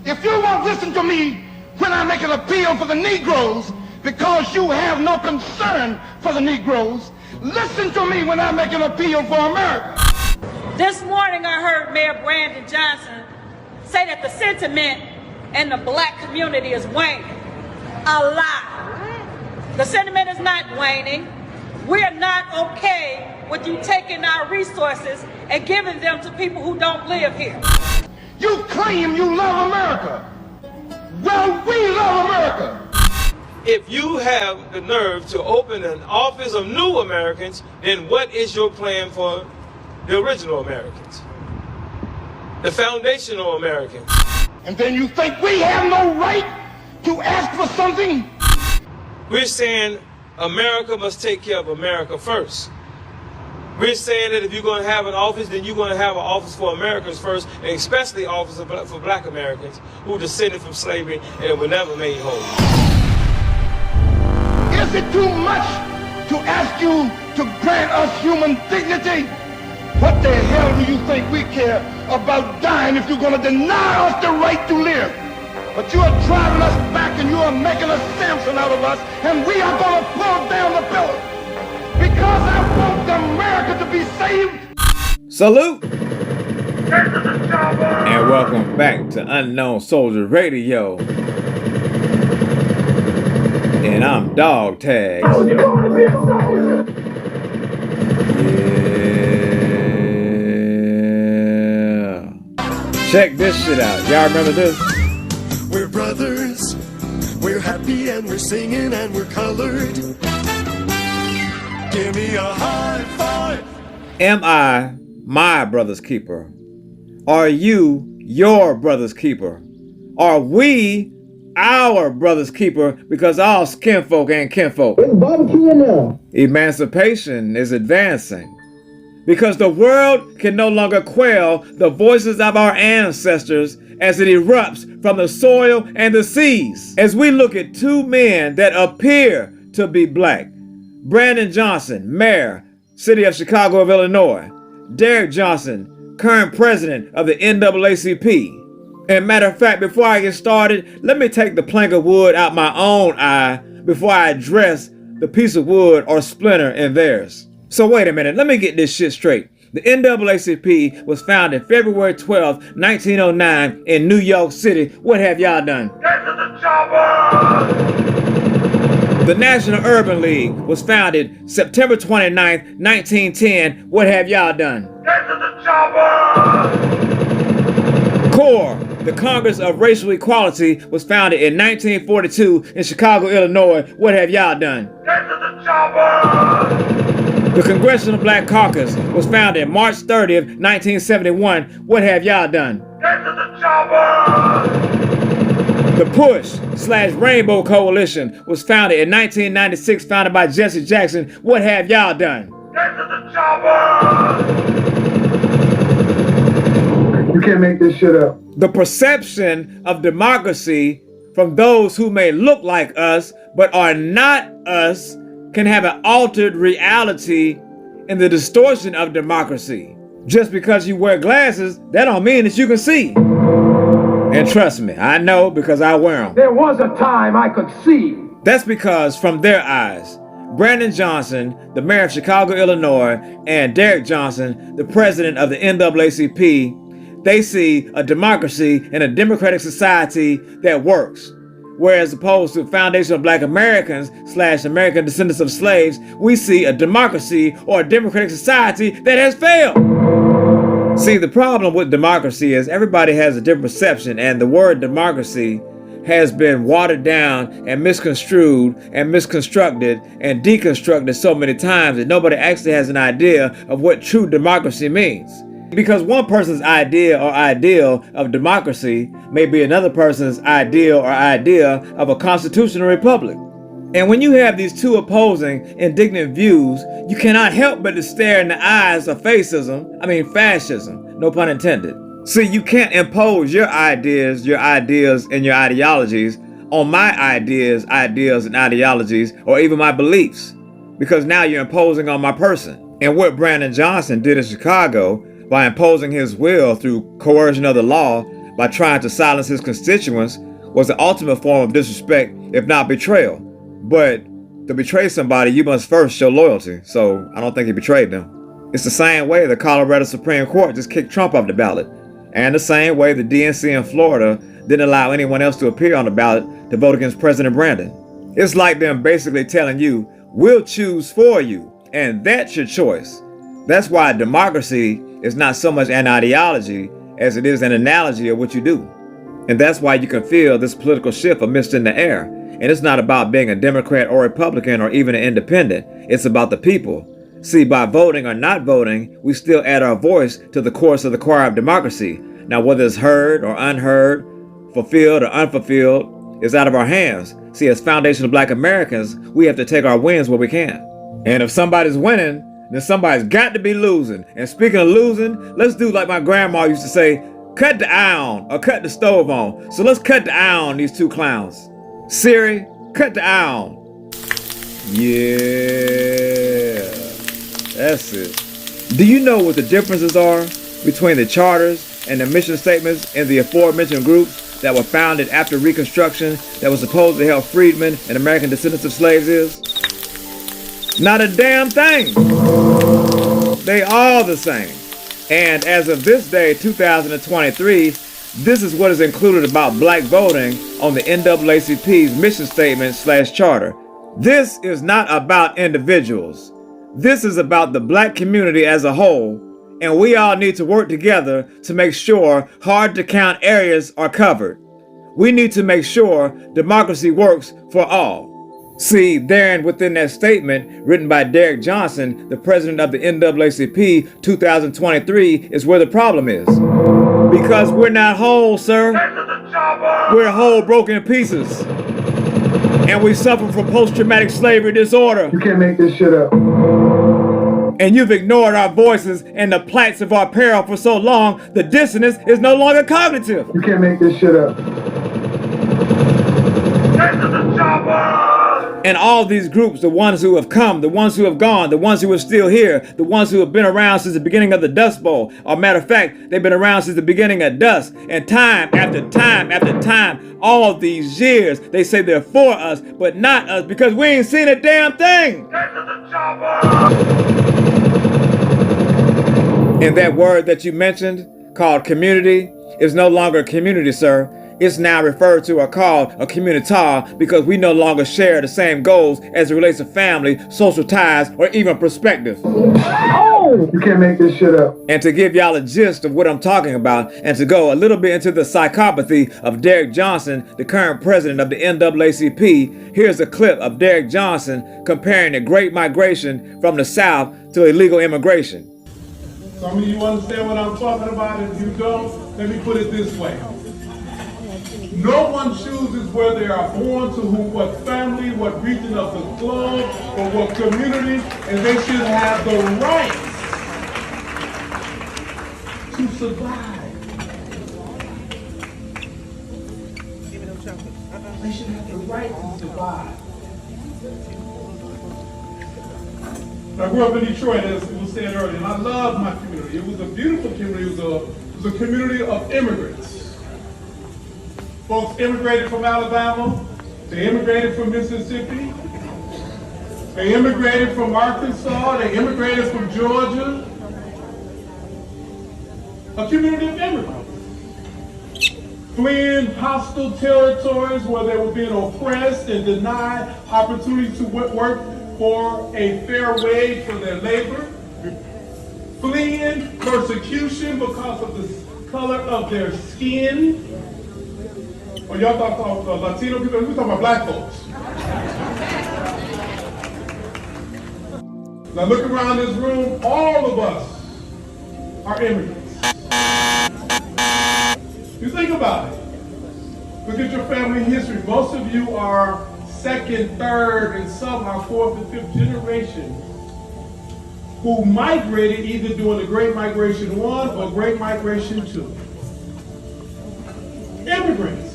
If you won't listen to me when I make an appeal for the Negroes because you have no concern for the Negroes, listen to me when I make an appeal for America. This morning I heard Mayor Brandon Johnson say that the sentiment in the black community is waning. A lie. The sentiment is not waning. We are not okay with you taking our resources and giving them to people who don't live here. You claim you love America. Well, we love America. If you have the nerve to open an office of new Americans, then what is your plan for the original Americans? The foundational Americans? And then you think we have no right to ask for something? We're saying America must take care of America first. We're saying that if you're going to have an office, then you're going to have an office for Americans first, and especially office for black Americans who descended from slavery and were never made whole. Is it too much to ask you to grant us human dignity? What the hell do you think we care about dying if you're going to deny us the right to live? But you are driving us back and you are making a Samson out of us, and we are going to pull down the pillar. Because I want America to be saved. Salute! And welcome back to Unknown Soldier Radio. And I'm Dog Tag. Yeah. Check this shit out. Y'all remember this? We're brothers. We're happy and we're singing and we're colored. Give me a high five. Am I my brother's keeper? Are you your brother's keeper? Are we our brother's keeper? Because all skinfolk ain't kinfolk. It's barbecue in there. Emancipation is advancing. Because the world can no longer quell the voices of our ancestors as it erupts from the soil and the seas. As we look at two men that appear to be black. Brandon Johnson, Mayor, City of Chicago of Illinois. Derrick Johnson, current president of the NAACP. And matter of fact, before I get started, let me take the plank of wood out my own eye before I address the piece of wood or splinter in theirs. So wait a minute, let me get this shit straight. The NAACP was founded February 12, 1909 in New York City. What have y'all done? Get to the chopper! The National Urban League was founded September 29, 1910. What have y'all done? Get to the chopper! CORE, the Congress of Racial Equality, was founded in 1942 in Chicago, Illinois. What have y'all done? Get to the chopper! The Congressional Black Caucus was founded March 30th, 1971. What have y'all done? Get to the chopper! The Push/Rainbow Coalition was founded in 1996, founded by Jesse Jackson. What have y'all done? Get to the chopper! You can't make this shit up. The perception of democracy from those who may look like us but are not us can have an altered reality in the distortion of democracy. Just because you wear glasses, that don't mean that you can see. And trust me, I know because I wear them. There was a time I could see. That's because from their eyes, Brandon Johnson, the mayor of Chicago, Illinois, and Derrick Johnson, the president of the NAACP, they see a democracy and a democratic society that works. Whereas opposed to foundation of black Americans / American descendants of slaves, we see a democracy or a democratic society that has failed. See, the problem with democracy is everybody has a different perception, and the word democracy has been watered down and misconstrued and misconstructed and deconstructed so many times that nobody actually has an idea of what true democracy means. Because one person's idea or ideal of democracy may be another person's ideal or idea of a constitutional republic. And when you have these two opposing, indignant views, you cannot help but to stare in the eyes of fascism, no pun intended. See, you can't impose your ideas, and your ideologies on my ideas, and ideologies, or even my beliefs, because now you're imposing on my person. And what Brandon Johnson did in Chicago, by imposing his will through coercion of the law, by trying to silence his constituents was the ultimate form of disrespect, if not betrayal. But to betray somebody, you must first show loyalty, so I don't think he betrayed them. It's the same way the Colorado Supreme Court just kicked Trump off the ballot, and the same way the DNC in Florida didn't allow anyone else to appear on the ballot to vote against President Brandon. It's like them basically telling you, we'll choose for you, and that's your choice. That's why democracy is not so much an ideology as it is an analogy of what you do. And that's why you can feel this political shift a mist in the air. And it's not about being a Democrat or Republican or even an independent. It's about the people. See, by voting or not voting, we still add our voice to the chorus of the choir of democracy. Now, whether it's heard or unheard, fulfilled or unfulfilled, is out of our hands. See, as foundational Black Americans, we have to take our wins where we can. And if somebody's winning, then somebody's got to be losing. And speaking of losing, let's do like my grandma used to say, cut the eye on or cut the stove on. So let's cut the eye on these two clowns. Siri, cut the eye on. Yeah, that's it. Do you know what the differences are between the charters and the mission statements in the aforementioned groups that were founded after Reconstruction that was supposed to help freedmen and American descendants of slaves is? Not a damn thing. They all the same. And as of this day, 2023, this is what is included about black voting on the NAACP's mission statement/charter. This is not about individuals. This is about the black community as a whole, and we all need to work together to make sure hard to count areas are covered. We need to make sure democracy works for all. See, therein within that statement written by Derrick Johnson, the president of the NAACP 2023, is where the problem is. Because we're not whole, sir. We're whole broken pieces. And we suffer from post-traumatic slavery disorder. You can't make this shit up. And you've ignored our voices and the plights of our peril for so long, the dissonance is no longer cognitive. You can't make this shit up. And all these groups, the ones who have come, the ones who have gone, the ones who are still here, the ones who have been around since the beginning of the Dust Bowl, or matter of fact, they've been around since the beginning of dust, and time after time after time, all these years, they say they're for us, but not us, because we ain't seen a damn thing. And that word that you mentioned, called community, is no longer a community, sir. It's now referred to or called a communitar because we no longer share the same goals as it relates to family, social ties, or even perspective. Oh! You can't make this shit up. And to give y'all a gist of what I'm talking about, and to go a little bit into the psychopathy of Derrick Johnson, the current president of the NAACP, here's a clip of Derrick Johnson comparing the Great Migration from the South to illegal immigration. Some of you understand what I'm talking about. If you don't, let me put it this way. No one chooses where they are born, to who, what family, what region of the globe, or what community, and they should have the right to survive. They should have the right to survive. I grew up in Detroit, as it was said earlier, and I loved my community. It was a beautiful community. It was a community of immigrants. Folks immigrated from Alabama, they immigrated from Mississippi, they immigrated from Arkansas, they immigrated from Georgia. A community of immigrants. Fleeing hostile territories where they were being oppressed and denied opportunity to work for a fair wage for their labor. Fleeing persecution because of the color of their skin. Or y'all talk about Latino people, we talk about black folks. Now look around this room, all of us are immigrants. You think about it. Look at your family history. Most of you are second, third, and some are fourth and fifth generation who migrated either during the Great Migration 1 or Great Migration 2. Immigrants.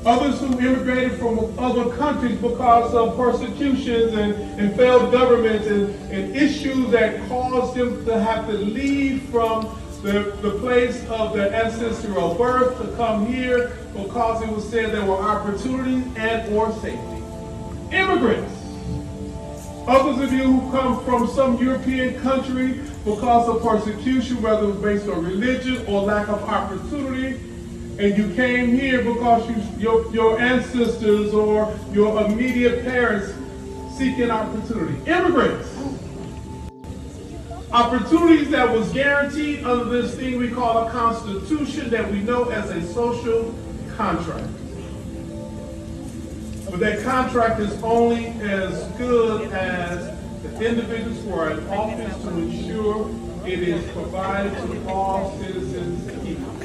Others who immigrated from other countries because of persecutions and failed governments and issues that caused them to have to leave from the place of their ancestral birth to come here because it was said there were opportunities and or safety. Immigrants. Others of you who come from some European country because of persecution, whether it was based on religion or lack of opportunity, and you came here because your ancestors or your immediate parents seeking opportunity. Immigrants. Opportunities that was guaranteed under this thing we call a constitution that we know as a social contract. But that contract is only as good as the individuals who are in office to ensure it is provided to all citizens equally.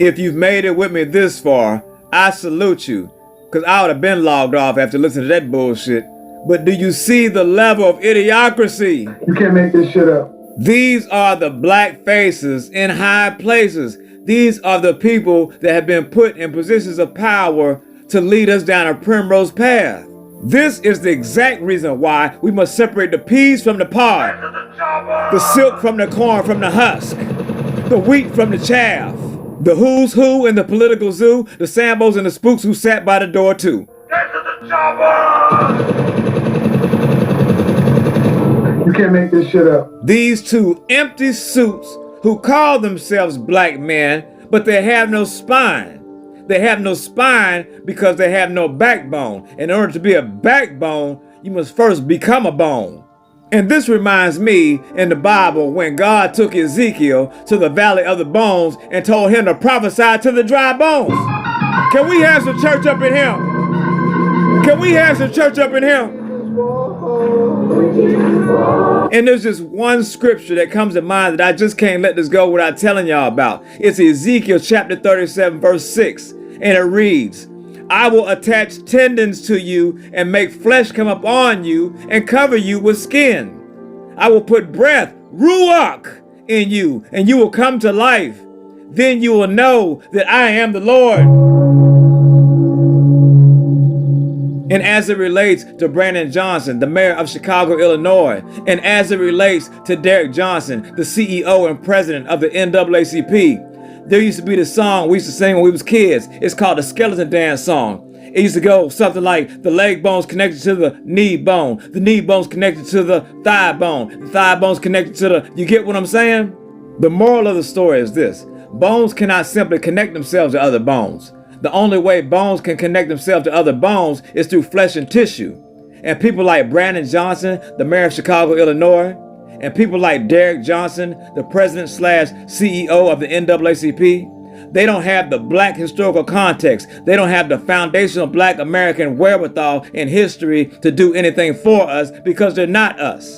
If you've made it with me this far, I salute you, because I would have been logged off after listening to that bullshit. But do you see the level of idiocracy? You can't make this shit up. These are the black faces in high places. These are the people that have been put in positions of power to lead us down a primrose path. This is the exact reason why we must separate the peas from the pod, the silk from the corn from the husk, the wheat from the chaff, the who's who in the political zoo, the Sambos and the spooks who sat by the door too. You can't make this shit up. These two empty suits who call themselves black men, but they have no spine. They have no spine because they have no backbone. In order to be a backbone, you must first become a bone. And this reminds me in the Bible when God took Ezekiel to the valley of the bones and told him to prophesy to the dry bones. Can we have some church up in here? Can we have some church up in here? And there's just one scripture that comes to mind that I just can't let this go without telling y'all about. It's Ezekiel chapter 37 verse 6. And it reads, I will attach tendons to you and make flesh come up on you and cover you with skin. I will put breath, ruach, in you and you will come to life. Then you will know that I am the Lord. And as it relates to Brandon Johnson, the mayor of Chicago, Illinois, and as it relates to Derrick Johnson, the CEO and president of the NAACP, there used to be this song we used to sing when we was kids. It's called the skeleton dance song. It used to go something like the leg bone's connected to the knee bone bone's connected to the thigh bone's connected to the, you get what I'm saying? The moral of the story is this: bones cannot simply connect themselves to other bones. The only way bones can connect themselves to other bones is through flesh and tissue. And people like Brandon Johnson, the mayor of Chicago, Illinois, and people like Derrick Johnson, the president / CEO of the NAACP, they don't have the black historical context. They don't have the foundational black American wherewithal in history to do anything for us because they're not us.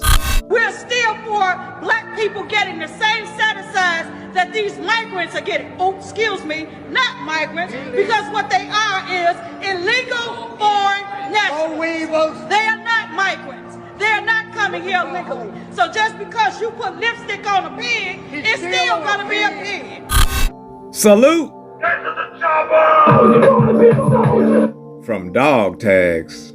We're still for black people getting the same set aside that these migrants are getting. Oh, excuse me, not migrants, because what they are is illegal foreign nationals. They are not migrants. They are not coming here legally. So just because you put lipstick on a pig, it's still gonna be a pig. Salute! From Dog Tags.